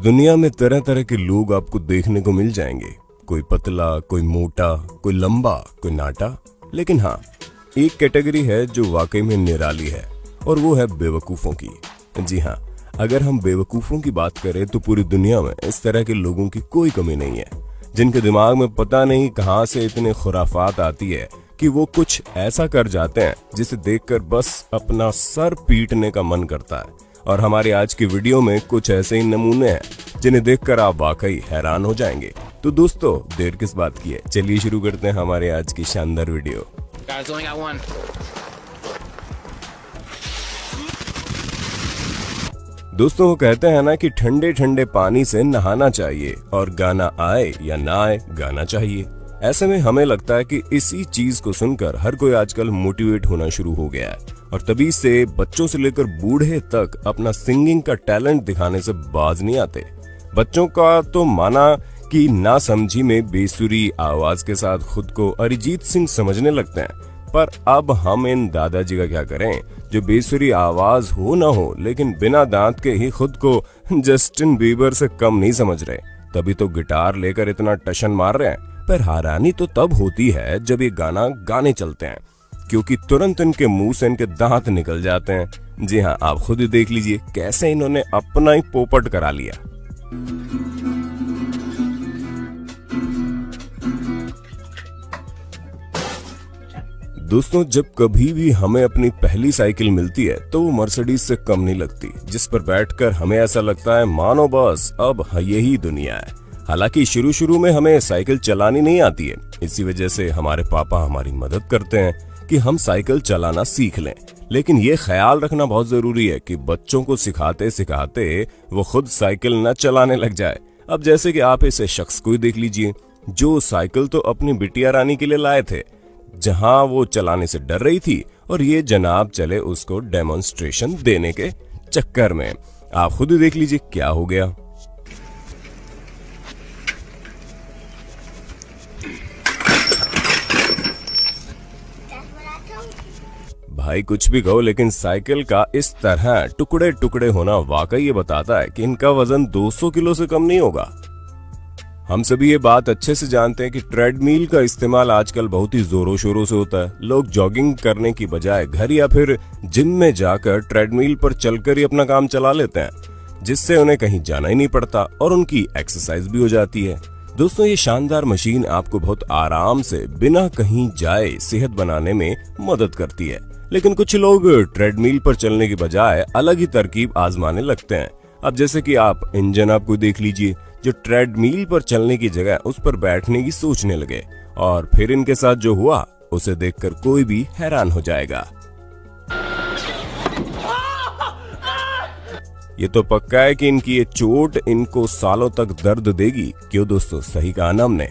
दुनिया में तरह तरह के लोग आपको देखने को मिल जाएंगे। कोई पतला, कोई मोटा, कोई लंबा, कोई नाटा। लेकिन हाँ, एक कैटेगरी है जो वाकई में निराली है और वो है बेवकूफ़ों की। जी हाँ, अगर हम बेवकूफ़ों की बात करें तो पूरी दुनिया में इस तरह के लोगों की कोई कमी नहीं है, जिनके दिमाग में पता नहीं कहाँ से इतने खुराफात आती है कि वो कुछ ऐसा कर जाते हैं जिसे देखकर बस अपना सर पीटने का मन करता है। और हमारे आज की वीडियो में कुछ ऐसे ही नमूने हैं जिन्हें देखकर आप वाकई हैरान हो जाएंगे। तो दोस्तों, देर किस बात की है, चलिए शुरू करते हैं हमारे आज की शानदार वीडियो। दोस्तों, वो कहते हैं ना कि ठंडे ठंडे पानी से नहाना चाहिए और गाना आए या ना आए, गाना चाहिए। ऐसे में हमें लगता है कि इसी चीज को सुनकर हर कोई आजकल मोटिवेट होना शुरू हो गया है और तभी से बच्चों से लेकर बूढ़े तक अपना सिंगिंग का टैलेंट दिखाने से बाज नहीं आते। बच्चों का तो माना कि ना समझी में बेसुरी आवाज के साथ खुद को अरिजीत सिंह समझने लगते हैं। पर अब हम इन दादाजी का क्या करें जो बेसुरी आवाज हो ना हो लेकिन बिना दांत के ही खुद को जस्टिन बीबर से कम नहीं समझ रहे। तभी तो गिटार लेकर इतना टशन मार रहे हैं। पर हैरानी तो तब होती है जब ये गाना गाने चलते हैं, क्योंकि तुरंत इनके मुंह से इनके दांत निकल जाते हैं। जी हाँ, आप खुद ही देख लीजिए कैसे इन्होंने अपना ही पोपट करा लिया। दोस्तों, जब कभी भी हमें अपनी पहली साइकिल मिलती है तो वो मर्सिडीज से कम नहीं लगती, जिस पर बैठकर हमें ऐसा लगता है मानो बस अब यही दुनिया है। हालांकि शुरू में हमें साइकिल चलानी नहीं आती है, इसी वजह से हमारे पापा हमारी मदद करते हैं कि हम साइकिल चलाना सीख लें। लेकिन ये ख्याल रखना बहुत जरूरी है कि बच्चों को सिखाते सिखाते वो खुद साइकिल न चलाने लग जाए। अब जैसे कि आप इस शख्स को ही देख लीजिए जो साइकिल तो अपनी बिटिया रानी के लिए लाए थे, जहां वो चलाने से डर रही थी, और ये जनाब चले उसको डेमोन्स्ट्रेशन देने के चक्कर में। आप खुद ही देख लीजिए क्या हो गया। भाई कुछ भी कहो, लेकिन साइकिल का इस तरह टुकड़े टुकड़े होना वाकई ये बताता है कि इनका वजन 200 किलो से कम नहीं होगा। हम सभी ये बात अच्छे से जानते हैं कि ट्रेडमिल का इस्तेमाल आजकल बहुत ही जोरों शोरों से होता है। लोग जॉगिंग करने की बजाय घर या फिर जिम में जाकर ट्रेडमिल पर चलकर ही अपना काम चला लेते हैं, जिससे उन्हें कहीं जाना ही नहीं पड़ता और उनकी एक्सरसाइज भी हो जाती है। दोस्तों, ये शानदार मशीन आपको बहुत आराम से बिना कहीं जाए सेहत बनाने में मदद करती है। लेकिन कुछ लोग ट्रेडमिल पर चलने की बजाय अलग ही तरकीब आजमाने लगते हैं। अब जैसे कि आप इंजन आपको देख लीजिए, जो ट्रेडमिल पर चलने की जगह उस पर बैठने की सोचने लगे, और फिर इनके साथ जो हुआ उसे देखकर कोई भी हैरान हो जाएगा। ये तो पक्का है कि इनकी ये चोट इनको सालों तक दर्द देगी। क्यों दोस्तों, सही कहा ना हमने।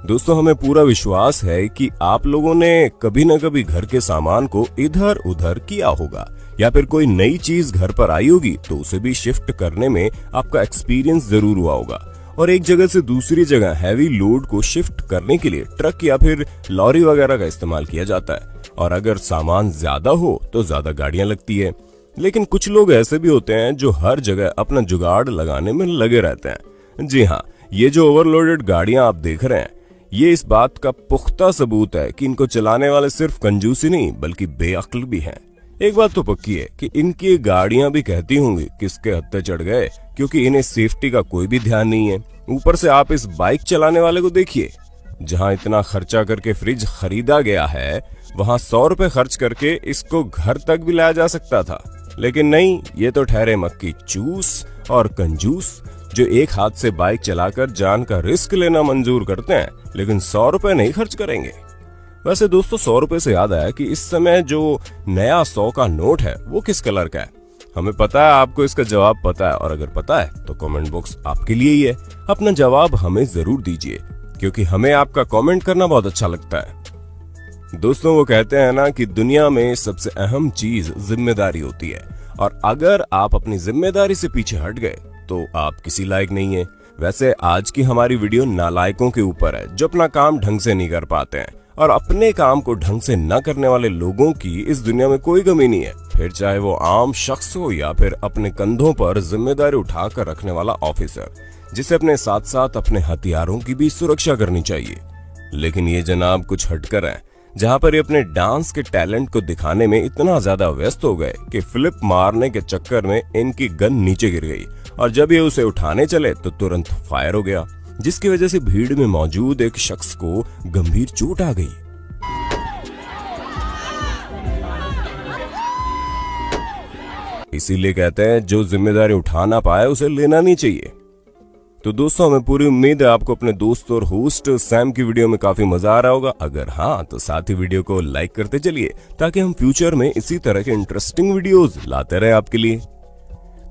दोस्तों, हमें पूरा विश्वास है कि आप लोगों ने कभी न कभी घर के सामान को इधर उधर किया होगा, या फिर कोई नई चीज घर पर आई होगी तो उसे भी शिफ्ट करने में आपका एक्सपीरियंस जरूर हुआ होगा। और एक जगह से दूसरी जगह हैवी लोड को शिफ्ट करने के लिए ट्रक या फिर लॉरी वगैरह का इस्तेमाल किया जाता है, और अगर सामान ज्यादा हो तो ज्यादा गाड़ियां लगती है। लेकिन कुछ लोग ऐसे भी होते हैं जो हर जगह अपना जुगाड़ लगाने में लगे रहते हैं। जी हाँ, ये जो ओवरलोडेड गाड़ियां आप देख रहे हैं, ये इस बात का पुख्ता सबूत है कि इनको चलाने वाले सिर्फ कंजूसी नहीं बल्कि बेअक्ल भी हैं। एक बात तो पक्की है कि इनकी गाड़ियां भी कहती होंगी किसके हत्थे चढ़ गए, क्योंकि इन्हें सेफ्टी का कोई भी ध्यान नहीं है। ऊपर से आप इस बाइक चलाने वाले को देखिए, जहां इतना खर्चा करके फ्रिज खरीदा गया है, वहां 100 रुपए खर्च करके इसको घर तक भी लाया जा सकता था। लेकिन नहीं, ये तो ठहरे मक्की चूस और कंजूस, जो एक हाथ से बाइक चलाकर जान का रिस्क लेना मंजूर करते हैं, लेकिन 100 रुपए नहीं खर्च करेंगे। वैसे दोस्तों, 100 रुपए से याद आया कि इस समय जो नया 100 का नोट है वो किस कलर का है? हमें पता है, आपको इसका जवाब पता है, और अगर पता है तो कमेंट बॉक्स आपके लिए ही है। अपना जवाब हमें जरूर दीजिए, क्योंकि हमें आपका कमेंट करना बहुत अच्छा लगता है। दोस्तों, वो कहते हैं ना कि दुनिया में सबसे अहम चीज जिम्मेदारी होती है, और अगर आप अपनी जिम्मेदारी से पीछे हट गए तो आप किसी लायक नहीं है। वैसे आज की हमारी वीडियो नालायकों के ऊपर है जो अपना काम ढंग से नहीं कर पाते हैं, और अपने काम को ढंग से न करने वाले लोगों की इस दुनिया में कोई कमी नहीं है, फिर चाहे वो आम शख्स हो या फिर अपने कंधों पर जिम्मेदारी उठाकर रखने वाला ऑफिसर, जिसे अपने साथ साथ अपने हथियारों की भी सुरक्षा करनी चाहिए। लेकिन ये जनाब कुछ हटकर है, जहां पर ये अपने डांस के टैलेंट को दिखाने में इतना ज्यादा व्यस्त हो गए कि फ्लिप मारने के चक्कर में इनकी गन नीचे गिर गई और जब ये उसे उठाने चले तो तुरंत फायर हो गया, जिसकी वजह से भीड़ में मौजूद एक शख्स को गंभीर चोट आ गई। इसीलिए कहते हैं जो जिम्मेदारी उठा ना पाए उसे लेना नहीं चाहिए। तो दोस्तों, हमें पूरी उम्मीद है आपको अपने दोस्त और होस्ट सैम की वीडियो में काफी मजा आ रहा होगा। अगर हाँ तो साथ ही वीडियो को लाइक करते चलिए ताकि हम फ्यूचर में इसी तरह के इंटरेस्टिंग वीडियोस लाते रहे आपके लिए।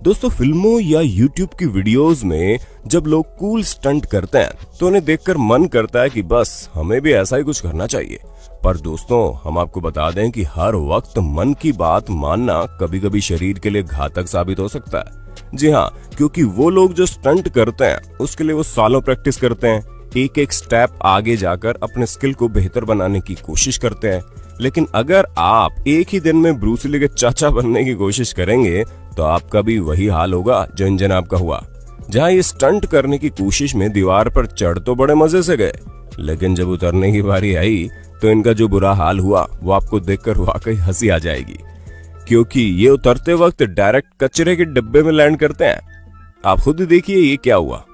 दोस्तों, फिल्मों या यूट्यूब की वीडियोस में जब लोग कूल स्टंट करते हैं तो उन्हें देखकर मन करता है कि बस हमें भी ऐसा ही कुछ करना चाहिए। पर दोस्तों, हम आपको बता दें कि हर वक्त मन की बात मानना कभी कभी शरीर के लिए घातक साबित हो सकता है। जी हाँ, क्योंकि वो लोग जो स्टंट करते हैं उसके लिए वो सालों प्रैक्टिस करते हैं, एक एक स्टेप आगे जाकर अपने स्किल को बेहतर बनाने की कोशिश करते हैं। लेकिन अगर आप एक ही दिन में ब्रूस ली के चाचा बनने की कोशिश करेंगे तो आपका भी वही हाल होगा जो इन जनाब का हुआ, जहां ये स्टंट करने की कोशिश में दीवार पर चढ़ तो बड़े मजे से गए, लेकिन जब उतरने की बारी आई तो इनका जो बुरा हाल हुआ वो आपको देखकर वाकई हंसी आ जाएगी, क्योंकि ये उतरते वक्त डायरेक्ट कचरे के डिब्बे में लैंड करते हैं। आप खुद ही देखिए ये क्या हुआ।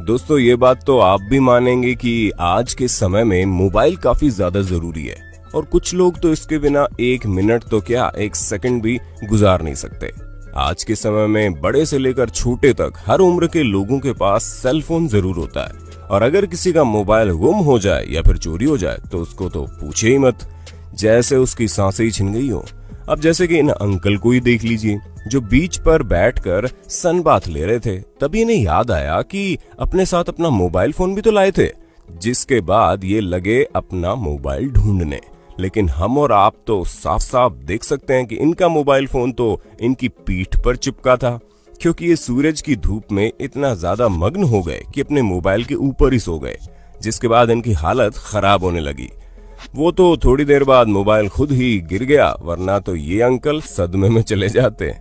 दोस्तों, ये बात तो आप भी मानेंगे कि आज के समय में मोबाइल काफी ज्यादा जरूरी है और कुछ लोग तो इसके बिना एक मिनट तो क्या एक सेकंड भी गुजार नहीं सकते। आज के समय में बड़े से लेकर छोटे तक हर उम्र के लोगों के पास सेल फोन जरूर होता है, और अगर किसी का मोबाइल गुम हो जाए या फिर चोरी हो जाए तो उसको तो पूछे ही मत, जैसे उसकी सांसें ही छिन गई हो। अब जैसे कि इन अंकल को ही देख लीजिए जो बीच पर बैठकर सनबाथ ले रहे थे, तभी इन्हें याद आया कि अपने साथ अपना मोबाइल फोन भी तो लाए थे, जिसके बाद ये लगे अपना मोबाइल ढूंढने। लेकिन हम और आप तो साफ साफ देख सकते हैं कि इनका मोबाइल फोन तो इनकी पीठ पर चिपका था, क्योंकि ये सूरज की धूप में इतना ज्यादा मग्न हो गए कि अपने मोबाइल के ऊपर ही सो गए, जिसके बाद इनकी हालत खराब होने लगी। वो तो थोड़ी देर बाद मोबाइल खुद ही गिर गया, वरना तो ये अंकल सदमे में चले जाते।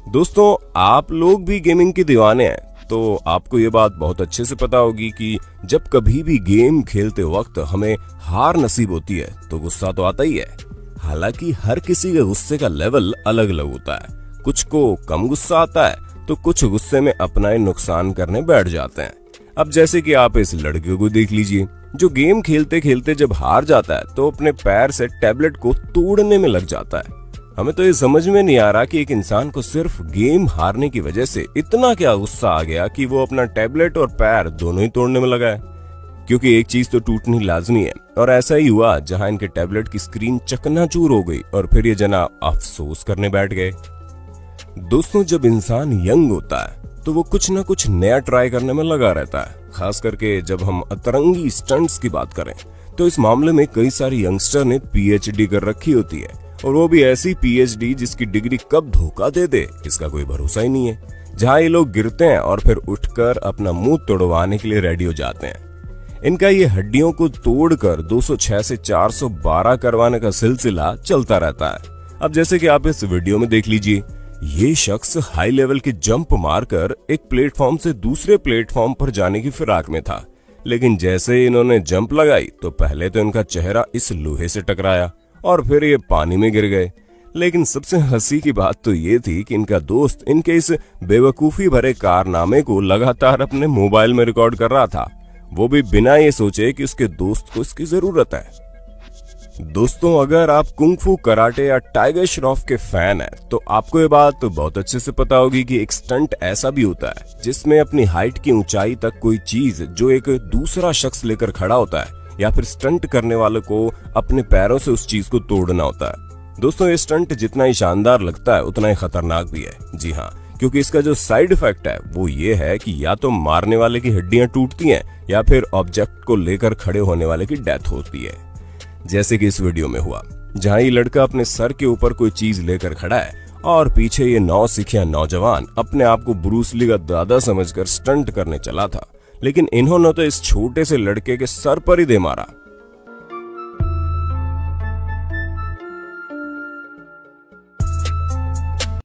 दोस्तों, आप लोग भी गेमिंग के दीवाने हैं तो आपको ये बात बहुत अच्छे से पता होगी कि जब कभी भी गेम खेलते वक्त हमें हार नसीब होती है तो गुस्सा तो आता ही है। हालांकि हर किसी के गुस्से का लेवल अलग अलग होता है, कुछ को कम गुस्सा आता है तो कुछ गुस्से में अपना ही नुकसान करने बैठ जाते हैं। अब जैसे कि आप इस लड़के को देख लीजिए जो गेम खेलते खेलते जब हार जाता है तो अपने पैर से टैबलेट को तोड़ने में लग जाता है। हमें तो ये समझ में नहीं आ रहा कि एक इंसान को सिर्फ गेम हारने की वजह से इतना क्या गुस्सा आ गया कि वो अपना टैबलेट और पैर दोनों ही तोड़ने में लगा है, क्योंकि एक चीज तो टूटनी लाजमी है। और ऐसा ही हुआ जहां इनके टैबलेट की स्क्रीन चकनाचूर हो गई और फिर ये जना अफसोस करने बैठ गए। दोस्तों, जब इंसान यंग होता है तो वो कुछ ना कुछ नया ट्राई करने में लगा रहता है। खास करके जब हम अतरंगी स्टंट्स की बात करें तो इस मामले में कई सारी यंगस्टर ने पीएचडी कर रखी होती है, और वो भी ऐसी पीएचडी जिसकी डिग्री कब धोखा दे दे इसका कोई भरोसा ही नहीं है। जहां ये लोग गिरते हैं और फिर उठकर अपना मुंह तोड़वाने के लिए रेडी हो जाते हैं। इनका ये हड्डियों को तोड़कर 206 से 412 करवाने का सिलसिला चलता रहता है। अब जैसे कि आप इस वीडियो में देख लीजिए, ये शख्स हाई लेवल के जंप मारकर एक प्लेटफॉर्म से दूसरे प्लेटफॉर्म पर जाने की फिराक में था, लेकिन जैसे इन्होंने जंप लगाई तो पहले तो इनका चेहरा इस लोहे से टकराया और फिर ये पानी में गिर गए। लेकिन सबसे हंसी की बात तो ये थी कि इनका दोस्त इनके इस बेवकूफी भरे कारनामे को लगातार अपने मोबाइल में रिकॉर्ड कर रहा था, वो भी बिना ये सोचे कि उसके दोस्त को इसकी जरूरत है। दोस्तों, अगर आप कुंग-फू कराटे या टाइगर श्रॉफ के फैन हैं तो आपको ये बात तो बहुत अच्छे से पता होगी कि एक स्टंट ऐसा भी होता है जिसमें अपनी हाइट की ऊंचाई तक कोई चीज जो एक दूसरा शख्स लेकर खड़ा होता है, या फिर स्टंट करने वाले को अपने पैरों से उस चीज को तोड़ना होता है। दोस्तों, ये स्टंट जितना ही शानदार लगता है उतना ही खतरनाक भी है। जी हाँ, क्योंकि इसका जो साइड इफेक्ट है वो ये है कि या तो मारने वाले की हड्डियां टूटती हैं या फिर ऑब्जेक्ट को लेकर खड़े होने वाले की डेथ होती है, जैसे कि इस वीडियो में हुआ, जहां ये लड़का अपने सर के ऊपर कोई चीज लेकर खड़ा है और पीछे ये नौसिखिया नौजवान अपने आप को ब्रूस ली का दादा समझकर स्टंट करने चला था, लेकिन इन्होंने तो इस छोटे से लड़के के सर पर ही दे मारा।